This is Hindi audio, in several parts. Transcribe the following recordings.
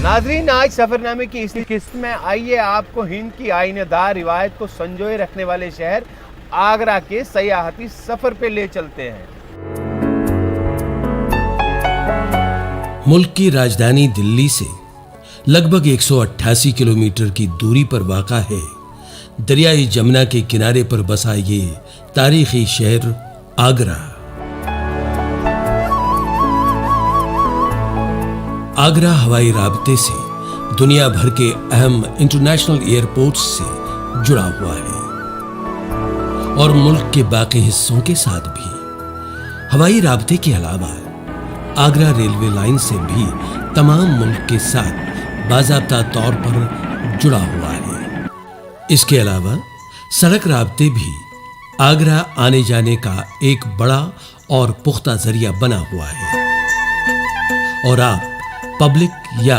नाजरीन, आज सफरनामे की इस किस्त में आइए आपको हिंद की आईनेदार रिवायत को संजोए रखने वाले शहर आगरा के सयाहती सफर पे ले चलते हैं। मुल्क की राजधानी दिल्ली से लगभग 188 किलोमीटर की दूरी पर वाक़ा है दरियाई जमुना के किनारे पर बसा ये तारीखी शहर आगरा। आगरा हवाई राबते से दुनिया भर के अहम इंटरनेशनल एयरपोर्ट्स से जुड़ा हुआ है और मुल्क के बाकी हिस्सों के साथ भी हवाई राबते के अलावा आगरा रेलवे लाइन से भी तमाम मुल्क के साथ बाज़ाब्ता तौर पर जुड़ा हुआ है। इसके अलावा सड़क राबते भी आगरा आने जाने का एक बड़ा और पुख्ता जरिया बना हुआ है और आप पब्लिक या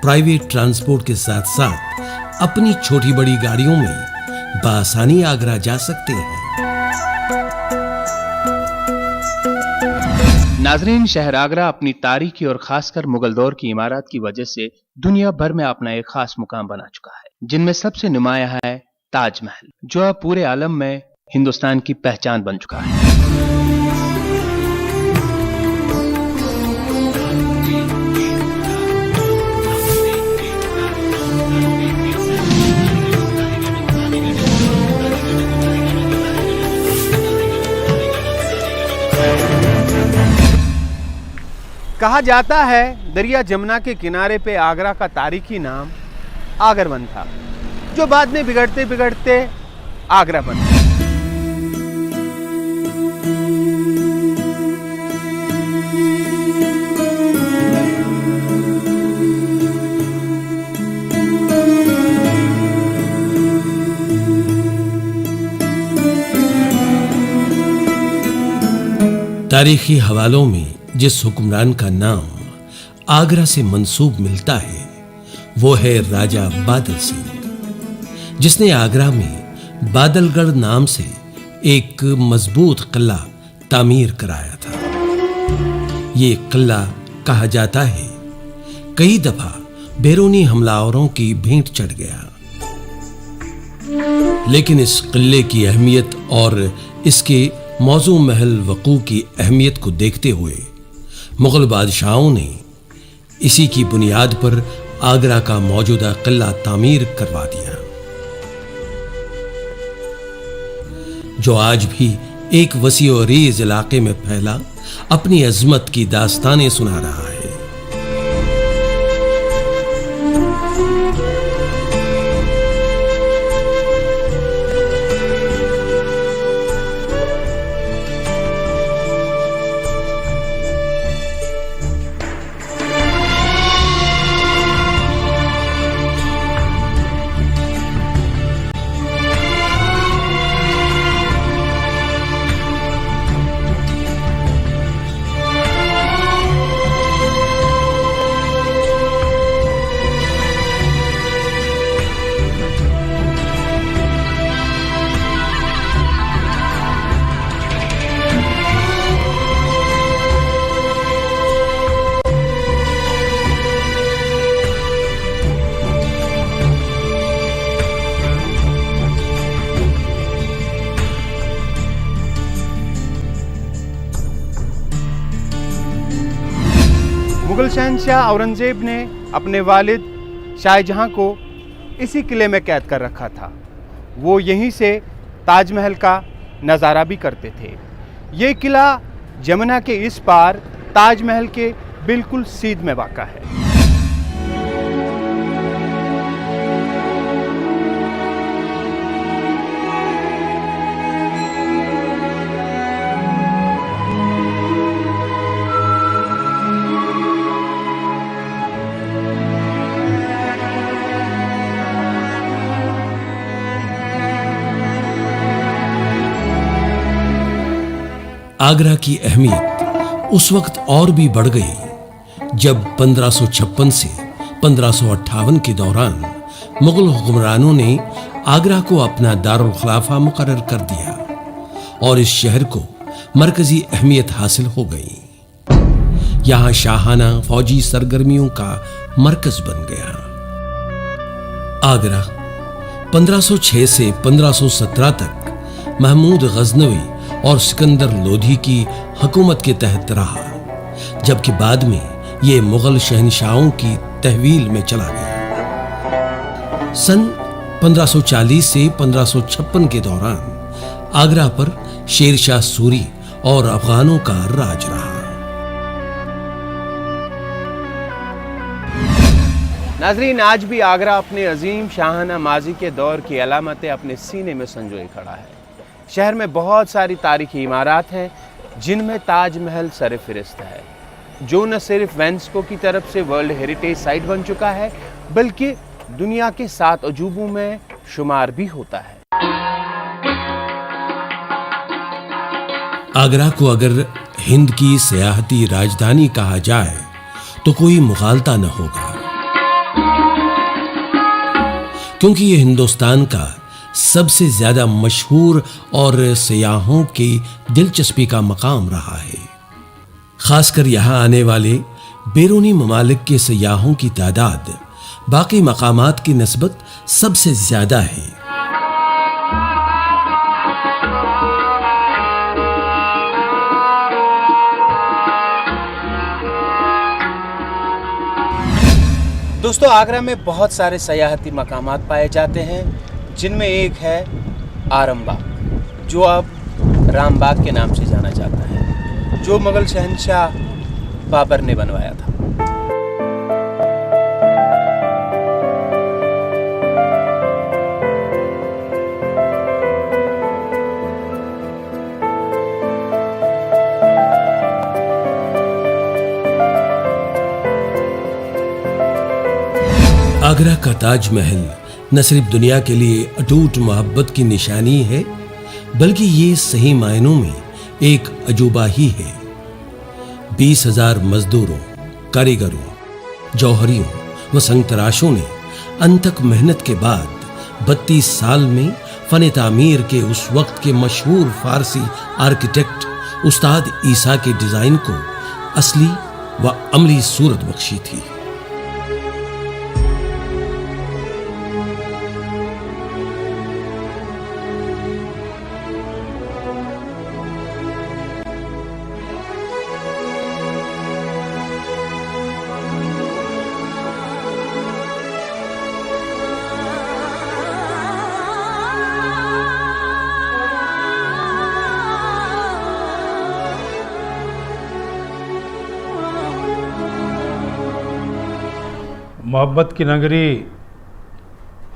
प्राइवेट ट्रांसपोर्ट के साथ साथ अपनी छोटी बड़ी गाड़ियों में बआसानी आगरा जा सकते हैं। नाजरीन, शहर आगरा अपनी तारीखी और खासकर मुगल दौर की इमारत की वजह से दुनिया भर में अपना एक खास मुकाम बना चुका है, जिनमें सबसे नुमाया है ताजमहल, जो अब पूरे आलम में हिंदुस्तान की पहचान बन चुका है। कहा जाता है दरिया जमुना के किनारे पे आगरा का तारीखी नाम आगरवन था, जो बाद में बिगड़ते बिगड़ते आगरा बना। तारीखी हवालों में जिस हुक्मरान का नाम आगरा से मंसूब मिलता है वो है राजा बादल सिंह, जिसने आगरा में बादलगढ़ नाम से एक मजबूत किला तामीर कराया था। ये किला कहा जाता है कई दफा बैरूनी हमलावरों की भेंट चढ़ गया, लेकिन इस किले की अहमियत और इसके मौजू महल वकू की अहमियत को देखते हुए मुगल बादशाहों ने इसी की बुनियाद पर आगरा का मौजूदा किला तामीर करवा दिया, जो आज भी एक वसी और रेज इलाके में फैला अपनी अजमत की दास्तानें सुना रहा है। मुगल शहंशाह औरंगजेब ने अपने वालिद शाहजहां को इसी किले में कैद कर रखा था। वो यहीं से ताजमहल का नज़ारा भी करते थे। ये किला जमुना के इस पार ताजमहल के बिल्कुल सीध में वाक़ा है। आगरा की अहमियत उस वक्त और भी बढ़ गई जब 1556 से 1558 के दौरान मुगल हुक्मरानों ने आगरा को अपना दारुल खिलाफा मुकर्रर कर दिया और इस शहर को मरकजी अहमियत हासिल हो गई। यहां शाहाना फौजी सरगर्मियों का मरकज बन गया। आगरा 1506 से 1517 तक महमूद गजनवी और सिकंदर लोधी की हुकूमत के तहत रहा, जबकि बाद में यह मुगल शहनशाहों की तहवील में चला गया। सन 1540 से 1556 के दौरान आगरा पर शेरशाह सूरी और अफगानों का राज रहा। नाजरीन, आज भी आगरा अपने अजीम शाहाना माजी के दौर की अलामतें अपने सीने में संजोए खड़ा है। शहर में बहुत सारी तारीखी इमारत हैं जिनमें ताजमहल सरफहरिस्त है, जो न सिर्फ यूनेस्को की तरफ से वर्ल्ड हेरिटेज साइट बन चुका है बल्कि दुनिया के 7 अजूबों में शुमार भी होता है। आगरा को अगर हिंद की सियाहती राजधानी कहा जाए तो कोई मुगालता न होगा, क्योंकि यह हिंदुस्तान का सबसे ज्यादा मशहूर और सयाहों की दिलचस्पी का मकाम रहा है। खासकर यहां आने वाले बैरूनी ममालिक के सयाहों की तादाद बाकी मकामात की निस्बत सबसे ज्यादा है। दोस्तों, आगरा में बहुत सारे सयाहती मकामात पाए जाते हैं, जिनमें एक है आरामबाग, जो अब रामबाग के नाम से जाना जाता है, जो मुगल शहंशाह बाबर ने बनवाया था। आगरा का ताजमहल न सिर्फ दुनिया के लिए अटूट मोहब्बत की निशानी है, बल्कि ये सही मायनों में एक अजूबा ही है। 20,000 मजदूरों, कारीगरों, जौहरियों व संगतराशों ने अनथक मेहनत के बाद 32 साल में फन तामीर के उस वक्त के मशहूर फारसी आर्किटेक्ट उस्ताद ईसा के डिजाइन को असली व अमली सूरत बख्शी थी। मोहब्बत की नगरी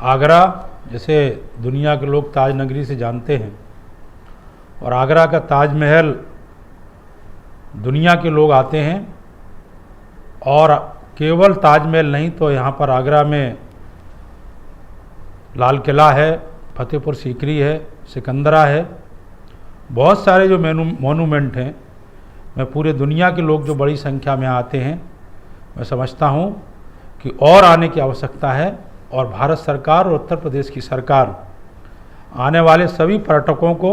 आगरा, जैसे दुनिया के लोग ताज नगरी से जानते हैं, और आगरा का ताजमहल दुनिया के लोग आते हैं। और केवल ताजमहल नहीं तो यहाँ पर आगरा में लाल किला है, फतेहपुर सीकरी है, सिकंदरा है, बहुत सारे जो मोनूमेंट हैं। मैं पूरे दुनिया के लोग जो बड़ी संख्या में आते हैं, मैं समझता हूँ कि और आने की आवश्यकता है। और भारत सरकार और उत्तर प्रदेश की सरकार आने वाले सभी पर्यटकों को,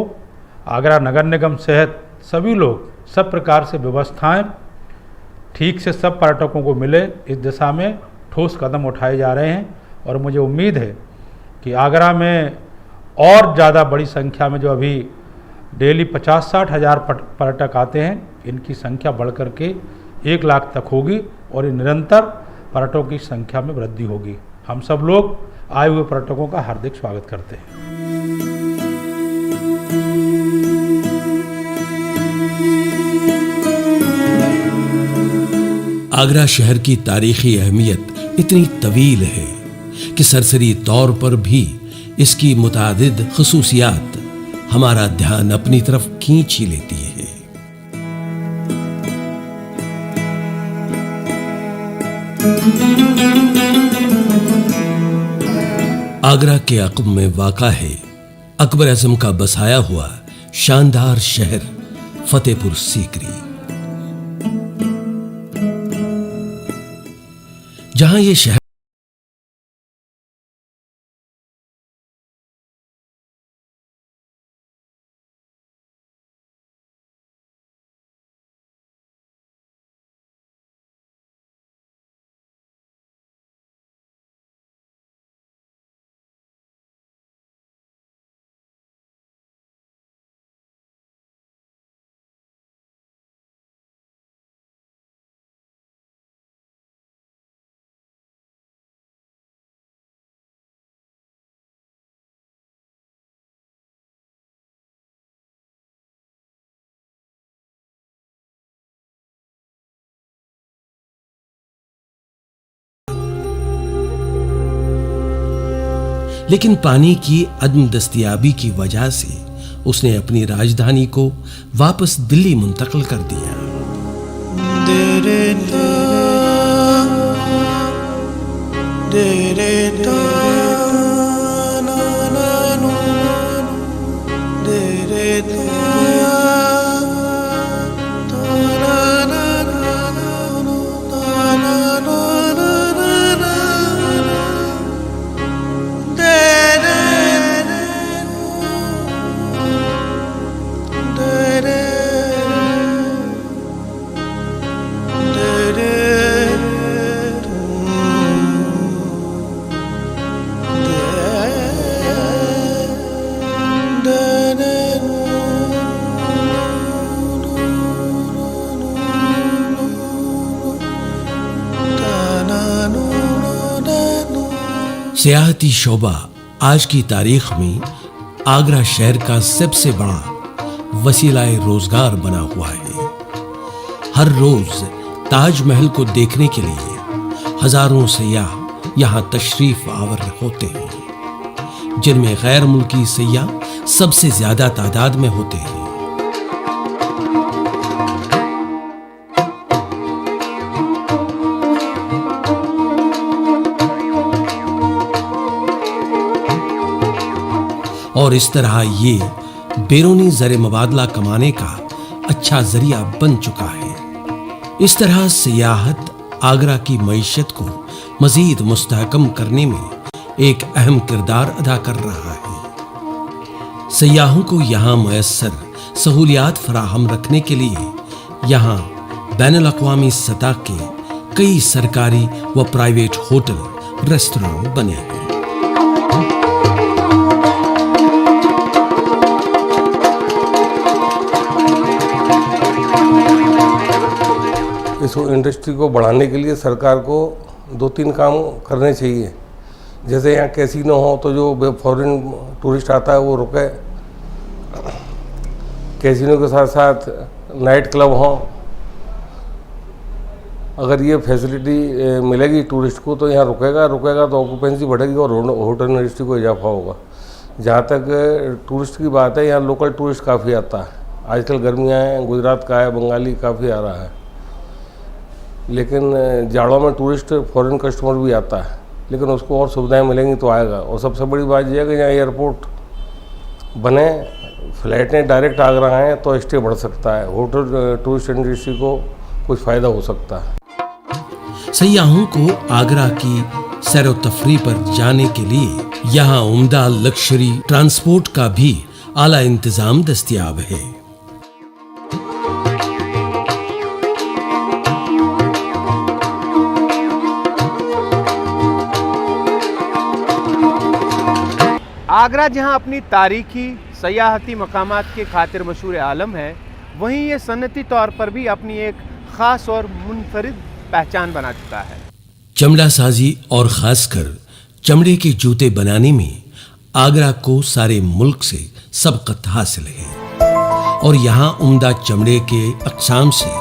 आगरा नगर निगम सहित सभी लोग, सब प्रकार से व्यवस्थाएं ठीक से सब पर्यटकों को मिले, इस दिशा में ठोस कदम उठाए जा रहे हैं। और मुझे उम्मीद है कि आगरा में और ज़्यादा बड़ी संख्या में, जो अभी डेली 50-60 हज़ार पर्यटक आते हैं, इनकी संख्या बढ़ कर के 1 लाख तक होगी और ये निरंतर पर्यटकों की संख्या में वृद्धि होगी। हम सब लोग आए हुए पर्यटकों का हार्दिक स्वागत करते हैं। आगरा शहर की तारीखी अहमियत इतनी तवील है कि सरसरी तौर पर भी इसकी मुतादिद खुसूसियात हमारा ध्यान अपनी तरफ खींच ही लेती है। आगरा के अक़ब में वाक़ा है अकबर आज़म का बसाया हुआ शानदार शहर फतेहपुर सीकरी, जहां ये शहर लेकिन पानी की अदम दस्तयाबी की वजह से उसने अपनी राजधानी को वापस दिल्ली मुंतकिल कर दिया। सियाहती शोबा आज की तारीख में आगरा शहर का सबसे बड़ा वसीलाए रोजगार बना हुआ है। हर रोज ताजमहल को देखने के लिए हजारों सयाह यहां तशरीफ आवर होते हैं, जिनमें गैर मुल्की सयाह सबसे ज्यादा तादाद में होते हैं। और इस तरह ये बैरूनी ज़र मुबादला कमाने का अच्छा जरिया बन चुका है। इस तरह सियाहत आगरा की मईशत को मजीद मुस्तहकम करने में एक अहम किरदार अदा कर रहा है। सयाहों को यहाँ मुयस्सर सहूलियात फराहम रखने के लिए यहाँ बैनुल अक़वामी सतह के कई सरकारी व प्राइवेट होटल, रेस्टोरेंट बने हैं। इस इंडस्ट्री को बढ़ाने के लिए सरकार को 2-3 काम करने चाहिए। जैसे यहाँ कैसीनो हो तो जो फॉरेन टूरिस्ट आता है वो रुके, कैसीनो के साथ साथ नाइट क्लब हो। अगर ये फैसिलिटी मिलेगी टूरिस्ट को तो यहाँ रुकेगा तो ऑक्यूपेंसी बढ़ेगी और होटल इंडस्ट्री को इजाफा होगा। जहाँ तक टूरिस्ट की बात है, यहाँ लोकल टूरिस्ट काफ़ी आता है। आजकल गर्मियाँ हैं, गुजरात का है, बंगाली काफ़ी आ रहा है, लेकिन जाड़ों में टूरिस्ट फॉरेन कस्टमर भी आता है, लेकिन उसको और सुविधाएं मिलेंगी तो आएगा। और सबसे बड़ी बात यह है कि यहाँ एयरपोर्ट बने, फ्लाइटें डायरेक्ट आगरा हैं तो स्टे बढ़ सकता है, होटल टूरिस्ट इंडस्ट्री को कुछ फ़ायदा हो सकता है। सयाहों को आगरा की सैर तफरी पर जाने के लिए यहाँ उम्दा लग्जरी ट्रांसपोर्ट का भी आला इंतजाम दस्तयाब है। आगरा जहां अपनी तारीखी सयाहती मकामात के खातिर मशहूर आलम है, वहीं ये सनती तौर पर भी अपनी एक ख़ास और मुनफरिद पहचान बना चुका है। चमड़ा साजी और ख़ासकर चमड़े के जूते बनाने में आगरा को सारे मुल्क से सबकत हासिल है और यहाँ उम्दा चमड़े के अक़साम से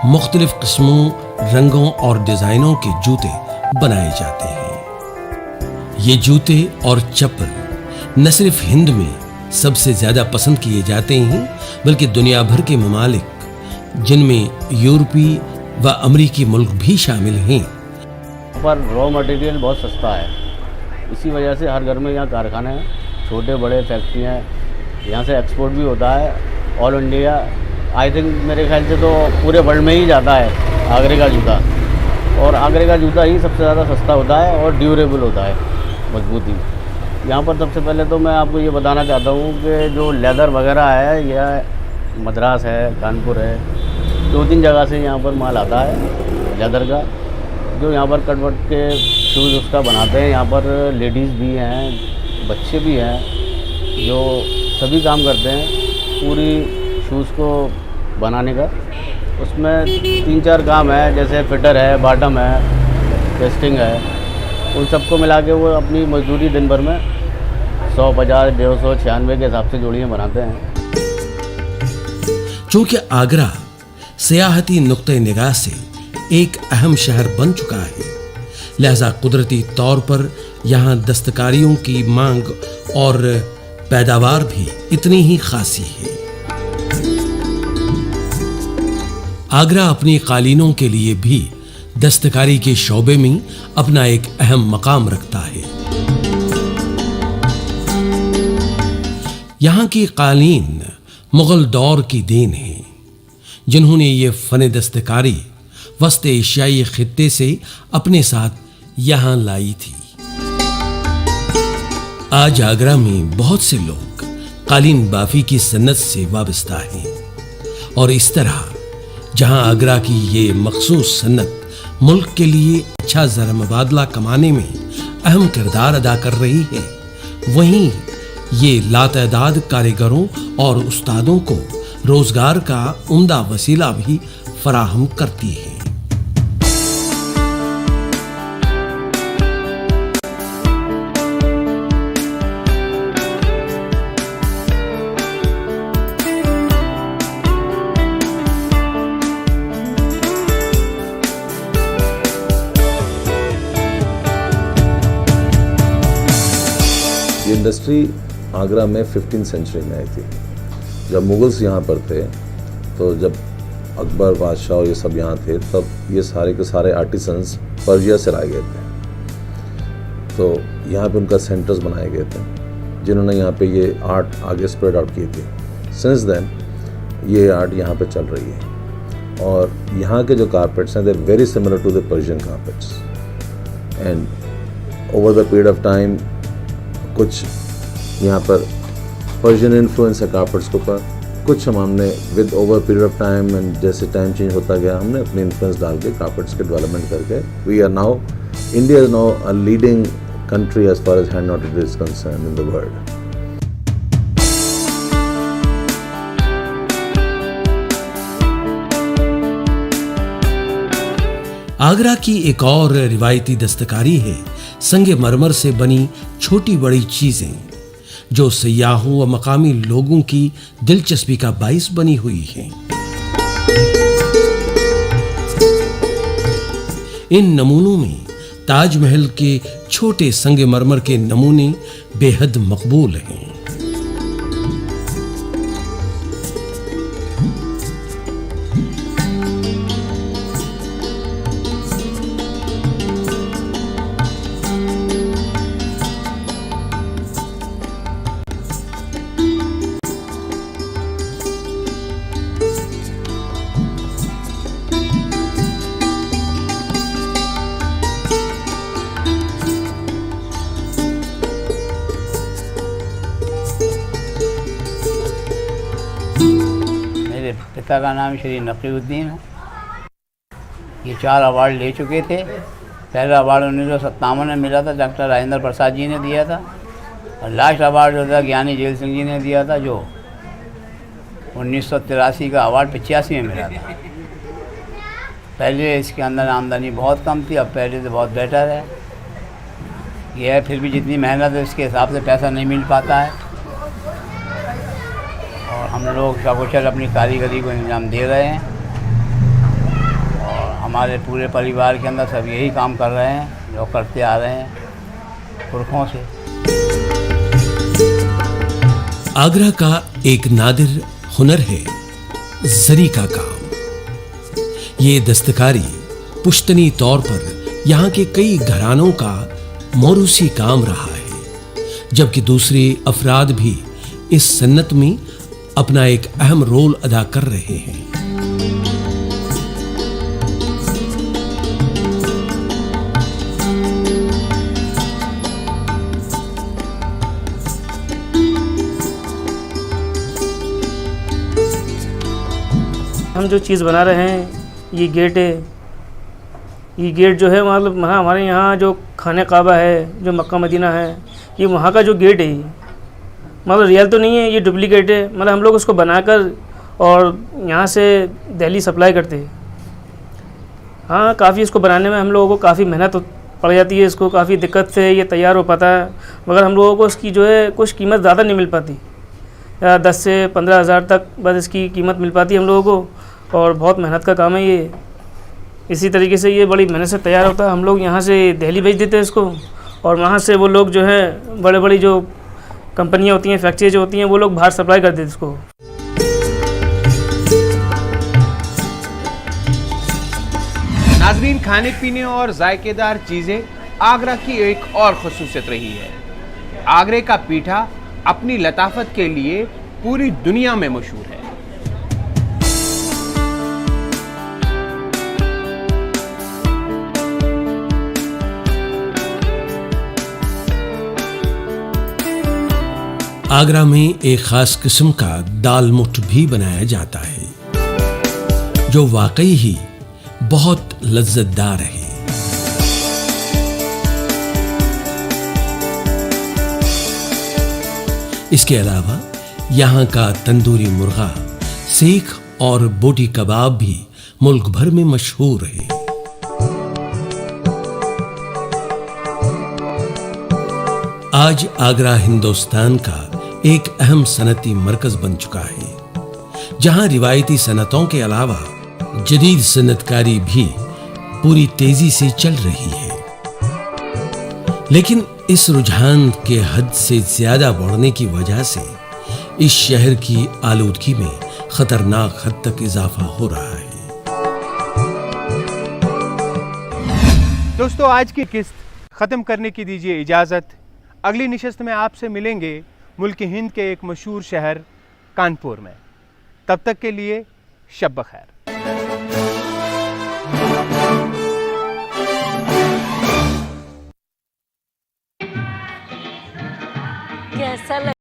मुख्तलिफ किस्मों, रंगों और डिज़ाइनों के जूते बनाए जाते हैं। ये जूते और चप्पल न सिर्फ हिंद में सबसे ज्यादा पसंद किए जाते हैं, बल्कि दुनिया भर के ममालिक, जिनमें यूरोपी व अमेरिकी मुल्क भी शामिल हैं, पर रॉ मटेरियल बहुत सस्ता है। इसी वजह से हर घर में यहाँ कारखाने हैं, छोटे बड़े फैक्ट्रियाँ हैं, यहाँ से एक्सपोर्ट भी होता है ऑल इंडिया। आई थिंक मेरे ख्याल से तो पूरे वर्ल्ड में ही जाता है आगरे का जूता, और आगरे का जूता ही सबसे ज़्यादा सस्ता होता है और ड्यूरेबल होता है, मजबूती। यहाँ पर सबसे पहले तो मैं आपको ये बताना चाहता हूँ कि जो लेदर वगैरह है, यह मद्रास है, कानपुर है, 2-3 जगह से यहाँ पर माल आता है लेदर का, जो यहाँ पर कट वट के शूज़ उसका बनाते हैं। यहाँ पर लेडीज़ भी हैं, बच्चे भी हैं, जो सभी काम करते हैं पूरी शूज़ को बनाने का। उसमें 3-4 काम है, जैसे फिटर है, बॉटम है, टेस्टिंग है, उन सबको मिला के वो अपनी मजदूरी दिन भर में 100, 50, 150, 96 के हिसाब से जोड़ियाँ बनाते हैं। चूँकि आगरा सियाहती नुक्ते निगाह से एक अहम शहर बन चुका है, लिहाजा कुदरती तौर पर यहाँ दस्तकारियों की मांग और पैदावार भी इतनी ही खासी है। आगरा अपनी कालीनों के लिए भी दस्तकारी के शौबे में अपना एक अहम मकाम रखता है। यहाँ की कालीन मुगल दौर की देन है, जिन्होंने ये फन दस्तकारी वस्त एशियाई खित्ते से अपने साथ यहाँ लाई थी। आज आगरा में बहुत से लोग कालीन बाफी की सन्नत से वाबस्ता हैं और इस तरह जहां आगरा की ये मखसूस सन्नत मुल्क के लिए अच्छा ज़र मुबादला कमाने में अहम किरदार अदा कर रही है, वहीं ये लातादाद कारीगरों और उस्तादों को रोजगार का उम्दा वसीला भी फराहम करती है। ये इंडस्ट्री आगरा में 15th सेंचुरी में आई थी। जब मुगल्स यहाँ पर थे, तो जब अकबर बादशाह और ये सब यहाँ थे, तब ये सारे के सारे आर्टिसंस पर्शिया से लाए गए थे। तो यहाँ पे उनका सेंटर्स बनाए गए थे, जिन्होंने यहाँ पे ये आर्ट आगे स्प्रेड आउट की थी। सिंस देन ये आर्ट यहाँ पे चल रही है और यहाँ के जो कारपेट्स हैं, they are very similar to the Persian carpets. And over the period of time कुछ यहाँ पर पर्शियन इन्फ्लुएंस है कारपेट्स के ऊपर, कुछ हमने with over period of time and जैसे टाइम चेंज होता गया, हमने अपने इन्फ्लुएंस डाल के कारपेट्स के डेवलपमेंट करके we are now, India is now a leading country as far as hand knotted is concerned in the world. Agra की एक और रिवायती दस्तकारी है संगमरमर से बनी छोटी बड़ी चीजें, जो सयाहों व मकामी लोगों की दिलचस्पी का बाइस बनी हुई हैं। इन नमूनों में ताजमहल के छोटे संगमरमर के नमूने बेहद मकबूल हैं। पिता का नाम श्री नकीउद्दीन है। ये 4 अवार्ड ले चुके थे। पहला अवार्ड 1957 में मिला था, डॉक्टर राजेंद्र प्रसाद जी ने दिया था, और लास्ट अवार्ड जो था ज्ञानी जेल सिंह जी ने दिया था, जो 1983 का अवार्ड 85 में मिला था। पहले इसके अंदर आमदनी बहुत कम थी, अब पहले से बहुत बेटर है। यह है, फिर भी जितनी मेहनत है उसके हिसाब से पैसा नहीं मिल पाता है, और हम लोग सकुशल अपनी कारीगरी को इंजाम दे रहे हैं, और हमारे पूरे परिवार के अंदर सब यही काम कर रहे हैं जो करते आ रहे हैं पुरखों से। आगरा का एक नादिर हुनर है जरी का काम। ये दस्तकारी पुश्तनी तौर पर यहाँ के कई घरानों का मौरूसी काम रहा है, जबकि दूसरे अफराद भी इस सन्नत में अपना एक अहम रोल अदा कर रहे हैं। हम जो चीज़ बना रहे हैं, ये गेट है। ये गेट जो है मतलब हमारे यहाँ जो खाने काबा है, जो मक्का मदीना है, ये वहाँ का जो गेट है, मतलब रियल तो नहीं है, ये डुप्लीकेट है। मतलब हम लोग उसको बनाकर और यहाँ से दिल्ली सप्लाई करते हैं। हाँ, काफ़ी इसको बनाने में हम लोगों को काफ़ी मेहनत पड़ जाती है, इसको काफ़ी दिक्कत से ये तैयार हो पाता है, मगर हम लोगों को इसकी जो है कुछ कीमत ज़्यादा नहीं मिल पाती, 10 से 15 हज़ार तक बस इसकी कीमत मिल पाती है हम लोगों को, और बहुत मेहनत का काम है ये। इसी तरीके से ये बड़ी मेहनत से तैयार होता है। हम लोग यहाँ से दिल्ली भेज देते हैं इसको, और वहाँ से वो लोग जो है बड़े बड़ी जो कंपनियाँ होती हैं, फैक्ट्रियाँ जो होती हैं, वो लोग बाहर सप्लाई कर देते हैं इसको। नाजरीन, खाने पीने और जायकेदार चीज़ें आगरा की एक और खसूसियत रही है। आगरे का पीठा अपनी लताफत के लिए पूरी दुनिया में मशहूर है। आगरा में एक खास किस्म का दाल मुठ भी बनाया जाता है जो वाकई ही बहुत लज्जतदार है। इसके अलावा यहाँ का तंदूरी मुर्गा, सीख और बोटी कबाब भी मुल्क भर में मशहूर है। आज आगरा हिंदुस्तान का एक अहम सनती मरकज बन चुका है, जहां रिवायती सनतों के अलावा जदीद सनतकारी भी पूरी तेजी से चल रही है। लेकिन इस रुझान के हद से ज्यादा बढ़ने की वजह से इस शहर की आलूदगी में खतरनाक हद तक इजाफा हो रहा है। दोस्तों, आज की किस्त ख़त्म करने की दीजिए इजाज़त। अगली निशस्त में आपसे मिलेंगे मुल्क हिंद के एक मशहूर शहर कानपुर में। तब तक के लिए शब बखैर। कैसा